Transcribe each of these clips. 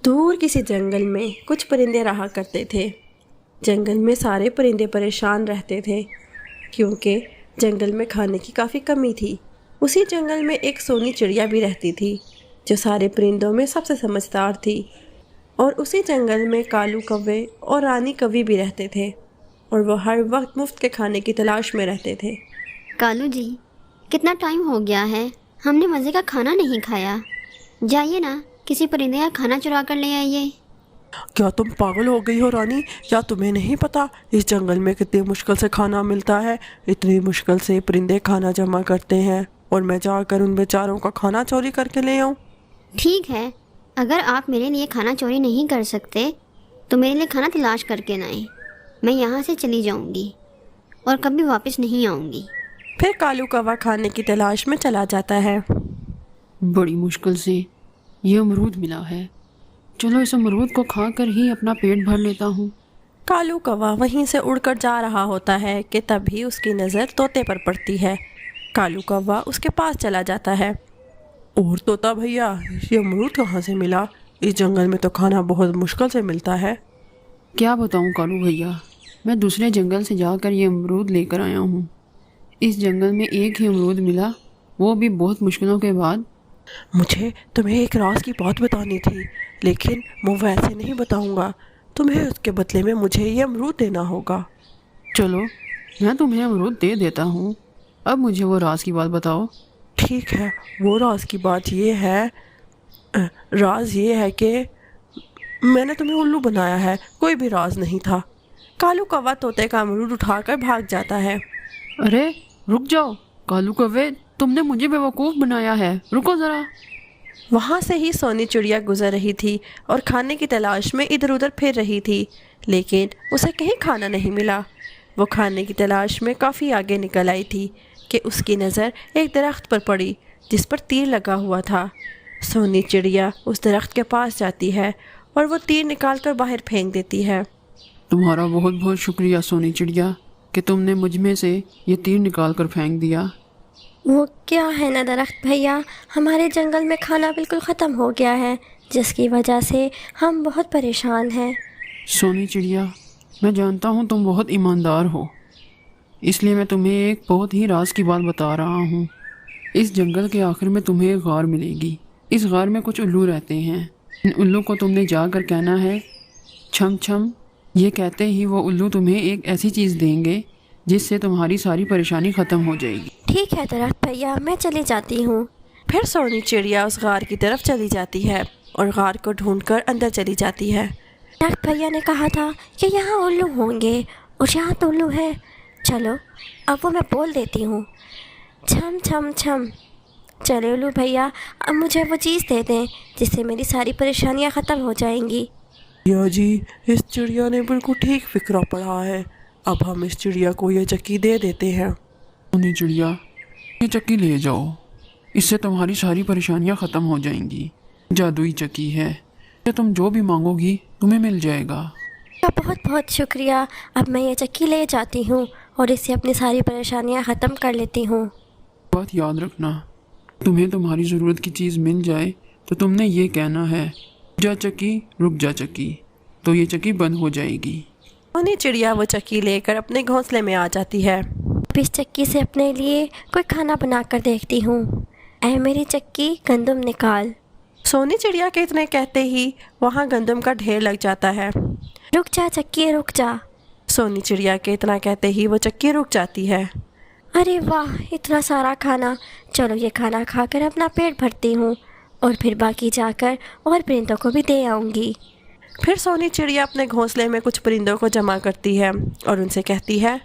دور کسی جنگل میں کچھ پرندے رہا کرتے تھے۔ جنگل میں سارے پرندے پریشان رہتے تھے کیونکہ جنگل میں کھانے کی کافی کمی تھی۔ اسی جنگل میں ایک سونی چڑیا بھی رہتی تھی جو سارے پرندوں میں سب سے سمجھدار تھی، اور اسی جنگل میں کالو کوے اور رانی کوی بھی رہتے تھے، اور وہ ہر وقت مفت کے کھانے کی تلاش میں رہتے تھے۔ کالو جی، کتنا ٹائم ہو گیا ہے، ہم نے مزے کا کھانا نہیں کھایا۔ جائیے نا، کسی پرندے کا کھانا چرا کر لے آئیے۔ کیا تم پاگل ہو گئی ہو رانی؟ کیا تمہیں نہیں پتا اس جنگل میں کتنی مشکل سے کھانا ملتا ہے؟ اتنی مشکل سے پرندے کھانا جمع کرتے ہیں اور میں جا کر ان بیچاروں کا کھانا چوری کر کے لے آؤں؟ ٹھیک ہے، اگر آپ میرے لیے کھانا چوری نہیں کر سکتے تو میرے لیے کھانا تلاش کر کے لائیں۔ میں یہاں سے چلی جاؤں گی اور کبھی واپس نہیں آؤں گی۔ پھر کالو کوا کھانے کی تلاش میں چلا جاتا ہے۔ بڑی مشکل سے یہ امرود ملا ہے، چلو اس امرود کو کھا کر ہی اپنا پیٹ بھر لیتا ہوں۔ کالو کوا وہیں سے اڑ کر جا رہا ہوتا ہے کہ تبھی اس کی نظر طوطے پر پڑتی ہے۔ کالو کوا اس کے پاس چلا جاتا ہے۔ اور طوطا بھیا، یہ امرود کہاں سے ملا؟ اس جنگل میں تو کھانا بہت مشکل سے ملتا ہے۔ کیا بتاؤں کالو بھیا، میں دوسرے جنگل سے جا کر یہ امرود لے کر آیا ہوں۔ اس جنگل میں ایک ہی امرود ملا، وہ بھی بہت مشکلوں کے بعد۔ مجھے تمہیں ایک راز کی بات بتانی تھی، لیکن میں ویسے نہیں بتاؤں گا۔ تمہیں اس کے بدلے میں مجھے یہ امرود دینا ہوگا۔ چلو میں تمہیں امرود دے دیتا ہوں، اب مجھے وہ راز کی بات بتاؤ۔ ٹھیک ہے، وہ راز کی بات یہ ہے، راز یہ ہے کہ میں نے تمہیں الو بنایا ہے، کوئی بھی راز نہیں تھا۔ کالو کوا طوطے کا امرود اٹھا کر بھاگ جاتا ہے۔ ارے رک جاؤ کالو کوے، تم نے مجھے بیوقوف بنایا ہے، رکو ذرا۔ وہاں سے ہی سونی چڑیا گزر رہی تھی اور کھانے کی تلاش میں ادھر ادھر پھر رہی تھی، لیکن اسے کہیں کھانا نہیں ملا۔ وہ کھانے کی تلاش میں کافی آگے نکل آئی تھی کہ اس کی نظر ایک درخت پر پڑی جس پر تیر لگا ہوا تھا۔ سونی چڑیا اس درخت کے پاس جاتی ہے اور وہ تیر نکال کر باہر پھینک دیتی ہے۔ تمہارا بہت بہت شکریہ سونی چڑیا کہ تم نے مجھ میں سے یہ تیر نکال کر پھینک دیا۔ وہ کیا ہے نا درخت بھیا، ہمارے جنگل میں کھانا بالکل ختم ہو گیا ہے، جس کی وجہ سے ہم بہت پریشان ہیں۔ سونی چڑیا، میں جانتا ہوں تم بہت ایماندار ہو، اس لیے میں تمہیں ایک بہت ہی راز کی بات بتا رہا ہوں۔ اس جنگل کے آخر میں تمہیں ایک غار ملے گی۔ اس غار میں کچھ الو رہتے ہیں۔ ان الو کو تم نے جا کر کہنا ہے چھم چھم، یہ کہتے ہی وہ الو تمہیں ایک ایسی چیز دیں گے جس سے تمہاری ساری پریشانی ختم ہو جائے گی۔ ٹھیک ہے درخت بھیا، میں چلی جاتی ہوں۔ پھر سونی چڑیا اس غار کی طرف چلی جاتی ہے اور غار کو ڈھونڈ کر اندر چلی جاتی ہے۔ درخت بھیا نے کہا تھا کہ یہاں الو ہوں گے، اور یہاں تو الو ہے۔ چلو اب وہ میں بول دیتی ہوں، چھم چھم چھم۔ چلے الو بھیا، اب مجھے وہ چیز دے دیں جس سے میری ساری پریشانیاں ختم ہو جائیں گی۔ یا جی، اس چڑیا نے بالکل ٹھیک فکرہ پڑھا ہے، اب ہم اس چڑیا کو یہ چکی دے دیتے ہیں۔ سونی چڑیا، یہ چکی لے جاؤ، اس سے تمہاری ساری پریشانیاں ختم ہو جائیں گی۔ جادوئی چکی ہے، یہ تم جو بھی مانگو گی تمہیں مل جائے گا۔ بہت بہت شکریہ، اب میں یہ چکی لے جاتی ہوں اور اس سے اپنی ساری پریشانیاں ختم کر لیتی ہوں۔ بات یاد رکھنا، تمہیں تمہاری ضرورت کی چیز مل جائے تو تم نے یہ کہنا ہے جا چکی رک جا چکی، تو یہ چکی بند ہو جائے گی۔ سونی چڑیا وہ چکی لے کر اپنے گھونسلے میں آ جاتی ہے۔ اب اس چکی سے اپنے لیے کوئی کھانا بنا کر دیکھتی ہوں۔ اے میری چکی، گندم نکال۔ سونی چڑیا کے اتنے کہتے ہی وہاں گندم کا ڈھیر لگ جاتا ہے۔ رک جا چکی، رک جا۔ سونی چڑیا کے اتنا کہتے ہی وہ چکی رک جاتی ہے۔ ارے واہ، اتنا سارا کھانا، چلو یہ کھانا کھا کر اپنا پیٹ بھرتی ہوں اور پھر باقی جا کر اور پرندوں کو بھی دے آؤں گی۔ پھر سونی چڑیا اپنے گھونسلے میں کچھ پرندوں کو جمع کرتی ہے اور ان سے کہتی ہے،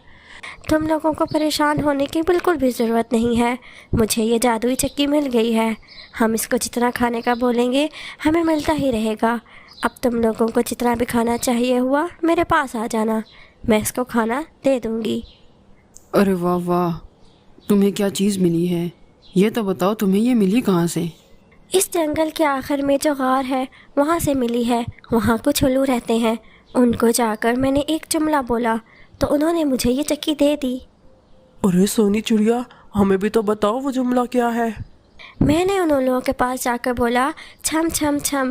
تم لوگوں کو پریشان ہونے کی بالکل بھی ضرورت نہیں ہے، مجھے یہ جادوئی چکی مل گئی ہے۔ ہم اس کو جتنا کھانے کا بولیں گے ہمیں ملتا ہی رہے گا۔ اب تم لوگوں کو جتنا بھی کھانا چاہیے ہوا میرے پاس آ جانا، میں اس کو کھانا دے دوں گی۔ ارے واہ واہ، تمہیں کیا چیز ملی ہے؟ یہ تو بتاؤ تمہیں یہ ملی کہاں سے؟ اس جنگل کے آخر میں جو غار ہے وہاں سے ملی ہے۔ وہاں کچھ الو رہتے ہیں، ان کو جا کر میں نے ایک جملہ بولا تو انہوں نے مجھے یہ چکی دے دی۔ ارے سونی چڑیا، ہمیں بھی تو بتاؤ وہ جملہ کیا ہے۔ میں نے ان الوؤں کے پاس جا کر بولا چھم چھم چھم،